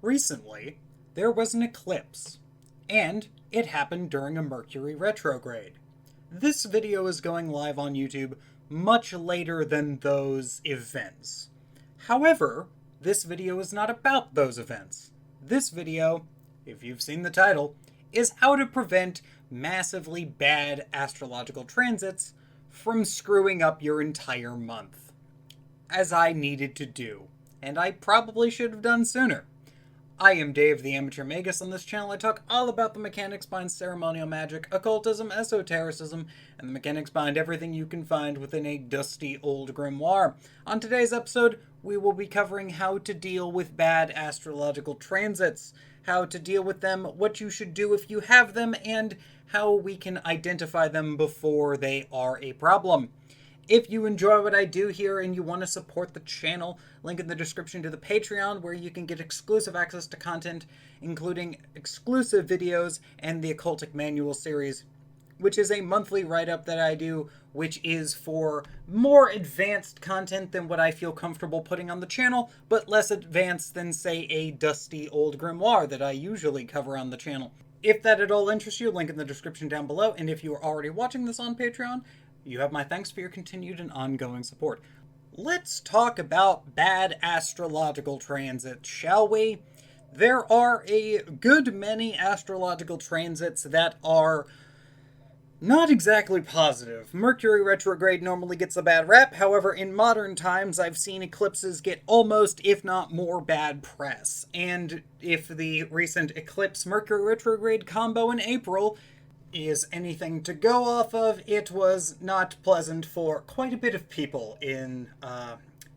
Recently, there was an eclipse, and it happened during a Mercury retrograde. This video is going live on YouTube much later than those events. However, this video is not about those events. This video, if you've seen the title, is how to prevent massively bad astrological transits from screwing up your entire month. As I needed to do, and I probably should have done sooner. I am Dave, the Amateur Magus. On this channel I talk all about the mechanics behind ceremonial magic, occultism, esotericism, and the mechanics behind everything you can find within a dusty old grimoire. On today's episode, we will be covering how to deal with bad astrological transits, how to deal with them, what you should do if you have them, and how we can identify them before they are a problem. If you enjoy what I do here and you want to support the channel, link in the description to the Patreon where you can get exclusive access to content, including exclusive videos and the Occultic Manual series, which is a monthly write-up that I do, which is for more advanced content than what I feel comfortable putting on the channel, but less advanced than, say, a dusty old grimoire that I usually cover on the channel. If that at all interests you, link in the description down below, and if you are already watching this on Patreon, you have my thanks for your continued and ongoing support. Let's talk about bad astrological transits, shall we? There are a good many astrological transits that are not exactly positive. Mercury retrograde normally gets a bad rep. However, in modern times, I've seen eclipses get almost, if not more, bad press. And if the recent eclipse Mercury retrograde combo in April is anything to go off of, it was not pleasant for quite a bit of people in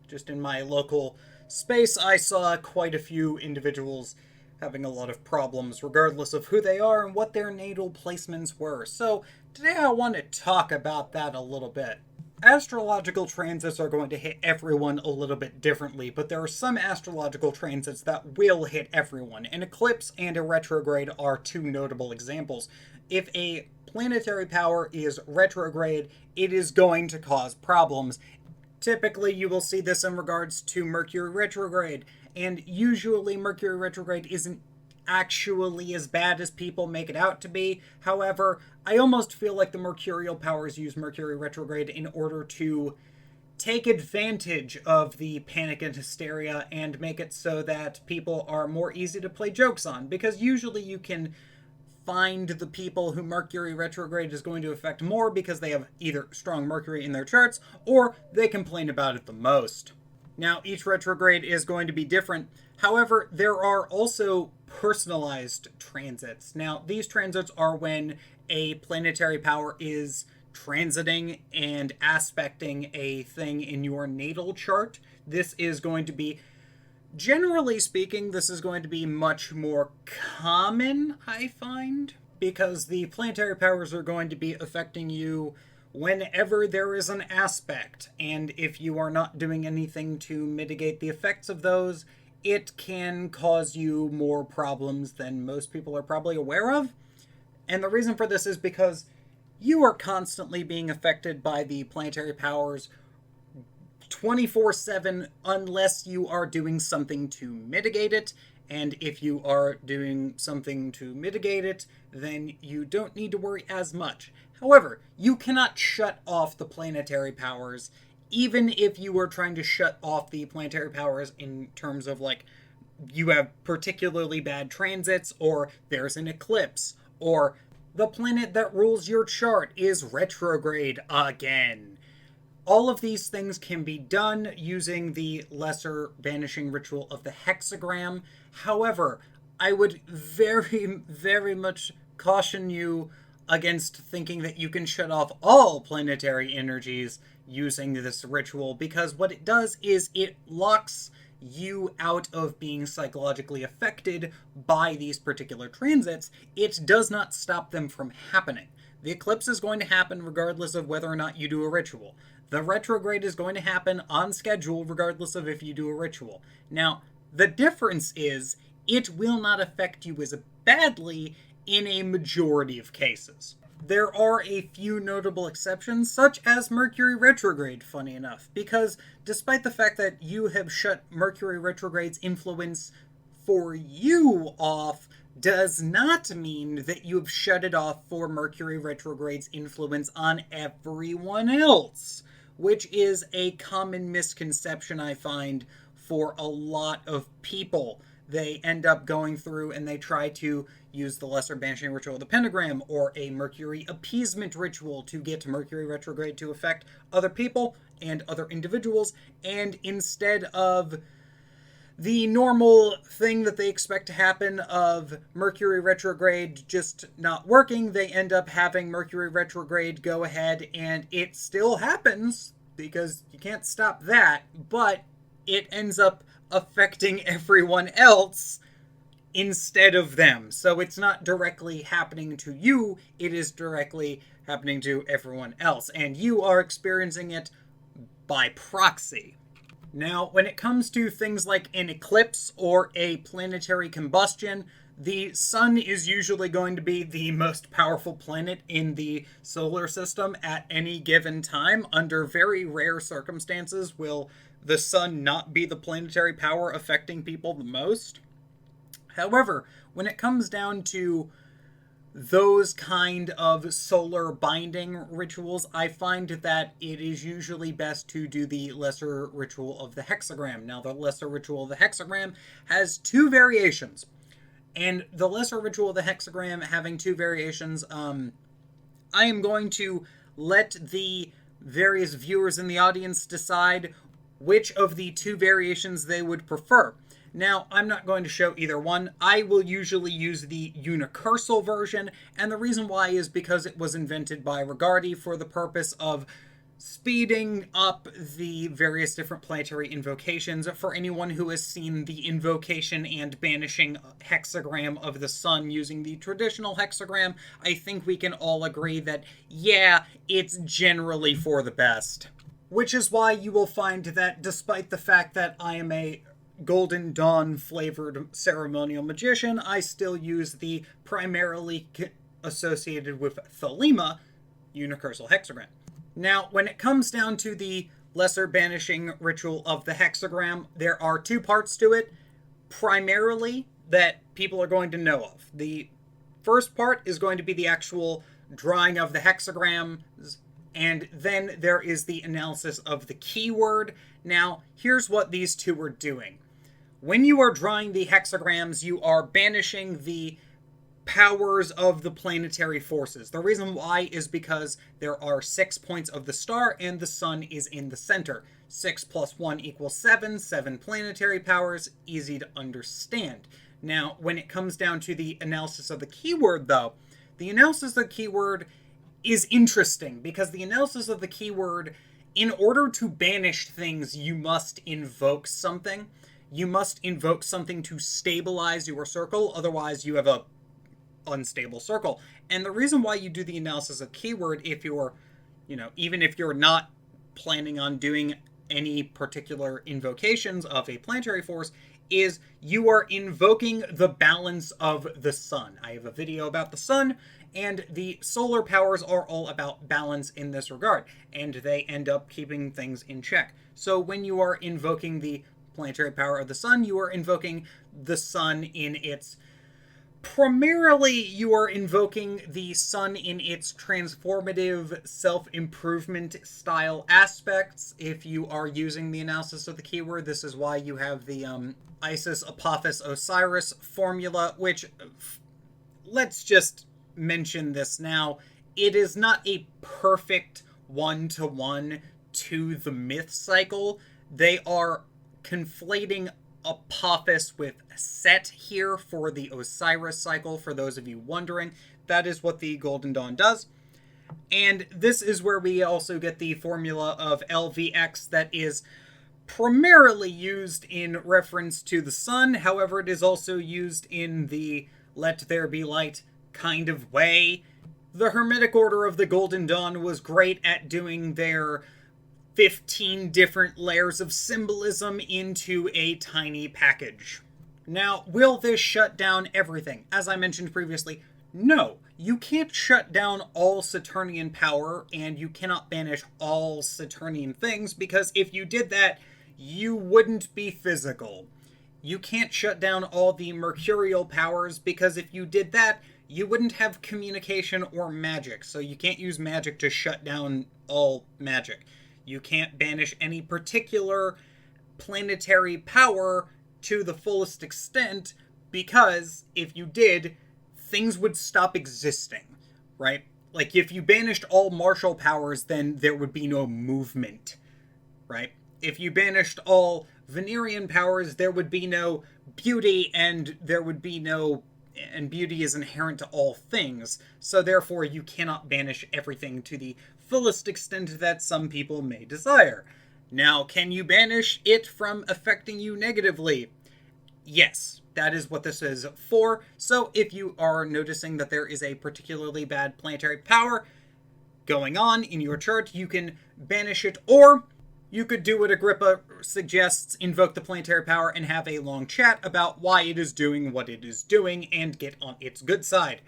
just in my local space. I saw quite a few individuals having a lot of problems regardless of who they are and what their natal placements were. So today I want to talk about that a little bit. Astrological transits are going to hit everyone a little bit differently, but there are some astrological transits that will hit everyone. An eclipse and a retrograde are two notable examples. If a planetary power is retrograde, it is going to cause problems. Typically, you will see this in regards to Mercury retrograde, and usually Mercury retrograde isn't actually as bad as people make it out to be. However, I almost feel like the mercurial powers use Mercury retrograde in order to take advantage of the panic and hysteria and make it so that people are more easy to play jokes on, because usually you can find the people who Mercury retrograde is going to affect more because they have either strong Mercury in their charts or they complain about it the most. Now, each retrograde is going to be different. However, there are also personalized transits. Now, these transits are when a planetary power is transiting and aspecting a thing in your natal chart. This is going to be, generally speaking, this is going to be much more common, I find, because the planetary powers are going to be affecting you whenever there is an aspect, and if you are not doing anything to mitigate the effects of those, it can cause you more problems than most people are probably aware of. And the reason for this is because you are constantly being affected by the planetary powers 24/7 unless you are doing something to mitigate it. And if you are doing something to mitigate it, then you don't need to worry as much. However, you cannot shut off the planetary powers, even if you are trying to shut off the planetary powers in terms of, like, you have particularly bad transits, or there's an eclipse, or the planet that rules your chart is retrograde again. All of these things can be done using the lesser banishing ritual of the Hexagram. However, I would very, very much caution you against thinking that you can shut off all planetary energies using this ritual, because what it does is it locks you out of being psychologically affected by these particular transits. It does not stop them from happening. The eclipse is going to happen regardless of whether or not you do a ritual. The retrograde is going to happen on schedule regardless of if you do a ritual. Now, the difference is it will not affect you as badly in a majority of cases. There are a few notable exceptions, such as Mercury retrograde, funny enough, because despite the fact that you have shut Mercury retrograde's influence for you off does not mean that you've shut it off for Mercury retrograde's influence on everyone else, which is a common misconception I find for a lot of people. They end up going through and they try to use the lesser banishing ritual of the pentagram or a Mercury appeasement ritual to get Mercury retrograde to affect other people and other individuals, and instead of the normal thing that they expect to happen of Mercury retrograde just not working, they end up having Mercury retrograde go ahead, and it still happens because you can't stop that, but it ends up affecting everyone else instead of them. So it's not directly happening to you, it is directly happening to everyone else, and you are experiencing it by proxy. Now, when it comes to things like an eclipse or a planetary combustion, the sun is usually going to be the most powerful planet in the solar system at any given time. Under very rare circumstances will the sun not be the planetary power affecting people the most. However, when it comes down to those kind of solar binding rituals, I find that it is usually best to do the lesser ritual of the hexagram. Now, the lesser ritual of the hexagram has two variations. And the lesser ritual of the hexagram having two variations, I am going to let the various viewers in the audience decide which of the two variations they would prefer. Now, I'm not going to show either one. I will usually use the unicursal version, and the reason why is because it was invented by Rigardi for the purpose of speeding up the various different planetary invocations. For anyone who has seen the invocation and banishing hexagram of the sun using the traditional hexagram, I think we can all agree that, yeah, it's generally for the best. Which is why you will find that despite the fact that I am a Golden Dawn flavored ceremonial magician, I still use the primarily associated with Thelema unicursal hexagram. Now, when it comes down to the lesser banishing ritual of the hexagram, there are two parts to it, primarily that people are going to know of. The first part is going to be the actual drawing of the hexagrams, and then there is the analysis of the keyword. Now, here's what these two are doing. When you are drawing the hexagrams, you are banishing the powers of the planetary forces. The reason why is because there are 6 points of the star and the sun is in the center. 6 plus 1 equals 7. 7 planetary powers, easy to understand. Now, when it comes down to the analysis of the keyword, though, the analysis of the keyword is interesting because the analysis of the keyword, in order to banish things, you must invoke something. You must invoke something to stabilize your circle, otherwise you have a unstable circle. And the reason why you do the analysis of keyword, if you're, even if you're not planning on doing any particular invocations of a planetary force, is you are invoking the balance of the sun. I have a video about the sun, and the solar powers are all about balance in this regard, and they end up keeping things in check. So when you are invoking the planetary power of the sun, you are invoking the sun in its... Primarily, you are invoking the sun in its transformative self-improvement style aspects. If you are using the analysis of the keyword, this is why you have the Isis, Apophis, Osiris formula, which, let's just mention this now, it is not a perfect one-to-one to the myth cycle. They are conflating Apophis with Set here for the Osiris cycle, for those of you wondering. That is what the Golden Dawn does. And this is where we also get the formula of LVX that is primarily used in reference to the sun. However, it is also used in the let there be light kind of way. The Hermetic Order of the Golden Dawn was great at doing their 15 different layers of symbolism into a tiny package. Now, will this shut down everything? As I mentioned previously, no. You can't shut down all Saturnian power, and you cannot banish all Saturnian things, because if you did that, you wouldn't be physical. you can't shut down all the mercurial powers, because if you did that, you wouldn't have communication or magic. So you can't use magic to shut down all magic. You can't banish any particular planetary power to the fullest extent, because if you did, things would stop existing, right? Like, if you banished all martial powers, then there would be no movement, right? If you banished all Venerian powers, there would be no beauty, and there would be no... and beauty is inherent to all things, so therefore you cannot banish everything to the fullest extent that some people may desire. Now, can you banish it from affecting you negatively? Yes, that is what this is for. So if you are noticing that there is a particularly bad planetary power going on in your chart, you can banish it, or you could do what Agrippa suggests, invoke the planetary power and have a long chat about why it is doing what it is doing and get on its good side.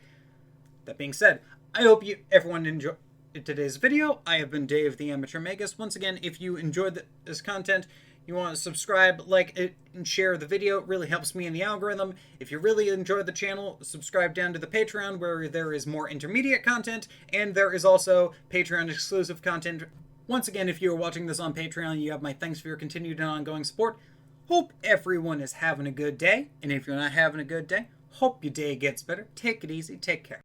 That being said, I hope everyone enjoyed today's video. I have been Dave the Amateur Magus. Once again, if you enjoyed this content, you want to subscribe, like it, and share the video. It really helps me in the algorithm. If you really enjoy the channel, subscribe down to the Patreon, where there is more intermediate content, and there is also Patreon exclusive content. Once again, if you are watching this on Patreon, you have my thanks for your continued and ongoing support. Hope everyone is having a good day, and if you're not having a good day, hope your day gets better. Take it easy, take care.